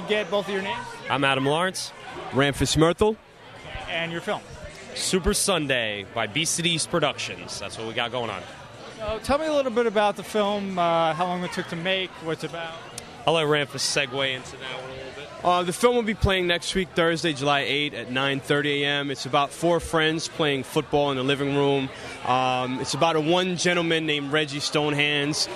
me get both of your names. I'm Adam Lawrence. Ramfis Myrthil. And your film. Super Sunday by Beast East Productions. That's what we got going on. So tell me a little bit about the film, how long it took to make, what it's about. I'll let Ramfis segue into that one a little bit. The film will be playing next week, Thursday, July 8 at 9:30 a.m. It's about 4 friends playing football in the living room. It's about one gentleman named Reggie Stonehands.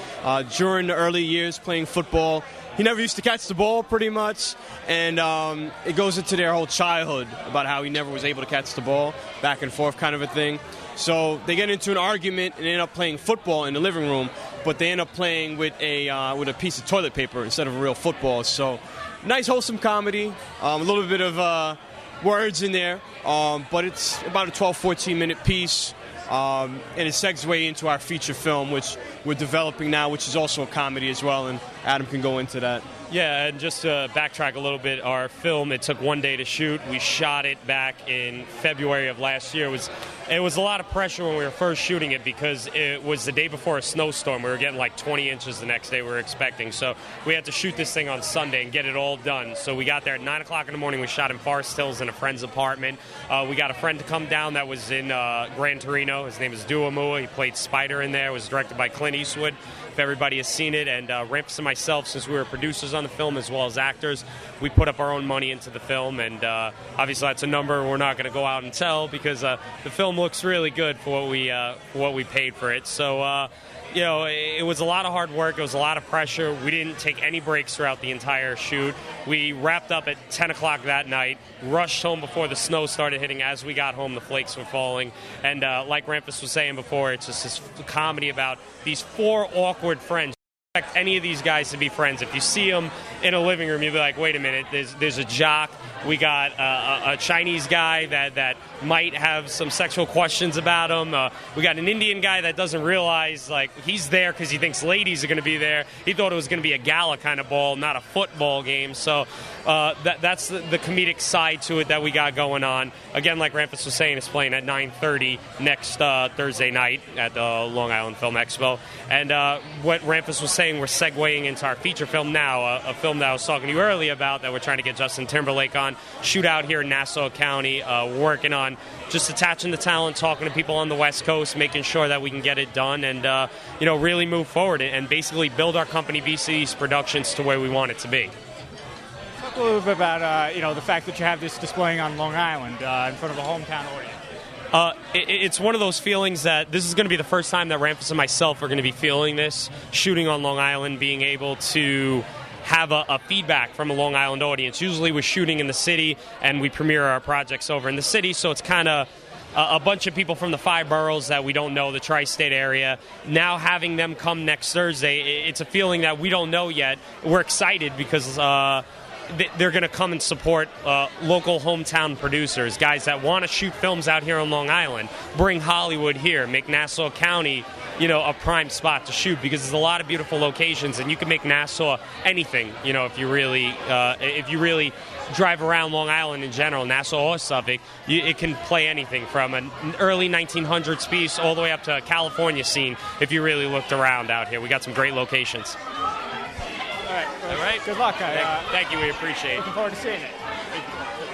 During the early years playing football, he never used to catch the ball, pretty much, and it goes into their whole childhood about how he never was able to catch the ball, back and forth kind of a thing. So they get into an argument and end up playing football in the living room, but they end up playing with a piece of toilet paper instead of a real football. So nice, wholesome comedy, a little bit of words in there, but it's about a 12, 14-minute piece. And it segues into our feature film, which we're developing now, which is also a comedy as well, and Adam can go into that. Yeah, and just to backtrack a little bit, our film, it took 1 day to shoot. We shot it back in February of last year. It was a lot of pressure when we were first shooting it because it was the day before a snowstorm. We were getting like 20 inches the next day we were expecting. So we had to shoot this thing on Sunday and get it all done. So we got there at 9 o'clock in the morning. We shot in Forest Hills in a friend's apartment. We got a friend to come down that was in Gran Torino. His name is Duamua. He played Spider in there. It was directed by Clint Eastwood, if everybody has seen it. And Ramfis and myself, since we were producers on the film as well as actors, we put up our own money into the film. And obviously that's a number we're not going to go out and tell because the film looks really good for what we paid for it. So, it was a lot of hard work. It was a lot of pressure. We didn't take any breaks throughout the entire shoot. We wrapped up at 10 o'clock that night, rushed home before the snow started hitting. As we got home, the flakes were falling. And like Ramfis was saying before, it's just this comedy about these 4 awkward friends. Expect any of these guys to be friends. If you see them in a living room, you'll be like, wait a minute, there's a jock. We got a Chinese guy that might have some sexual questions about him. We got an Indian guy that doesn't realize he's there because he thinks ladies are going to be there. He thought it was going to be a gala kind of ball, not a football game. So that's the comedic side to it that we got going on. Again, like Ramfis was saying, it's playing at 9:30 next Thursday night at the Long Island Film Expo. And what Ramfis was saying, we're segueing into our feature film now, a film that I was talking to you earlier about that we're trying to get Justin Timberlake on. Shoot out here in Nassau County, working on just attaching the talent, talking to people on the West Coast, making sure that we can get it done and, really move forward and basically build our company, Beast East Productions, to where we want it to be. Talk a little bit about, the fact that you have this displaying on Long Island in front of a hometown audience. It's one of those feelings that this is going to be the first time that Ramfis and myself are going to be feeling this, shooting on Long Island, being able to have a feedback from a Long Island audience. Usually we're shooting in the city and we premiere our projects over in the city, so it's kind of a bunch of people from the 5 boroughs that we don't know, the tri-state area. Now having them come next Thursday, it's a feeling that we don't know yet. We're excited because they're going to come and support local hometown producers, guys that want to shoot films out here on Long Island, bring Hollywood here, make Nassau County a prime spot to shoot because there's a lot of beautiful locations and you can make Nassau anything, if you really drive around Long Island in general, Nassau or Suffolk, it can play anything from an early 1900s piece all the way up to a California scene if you really looked around out here. We got some great locations. All right. Good luck. Thank you. We appreciate it. Looking forward to seeing it.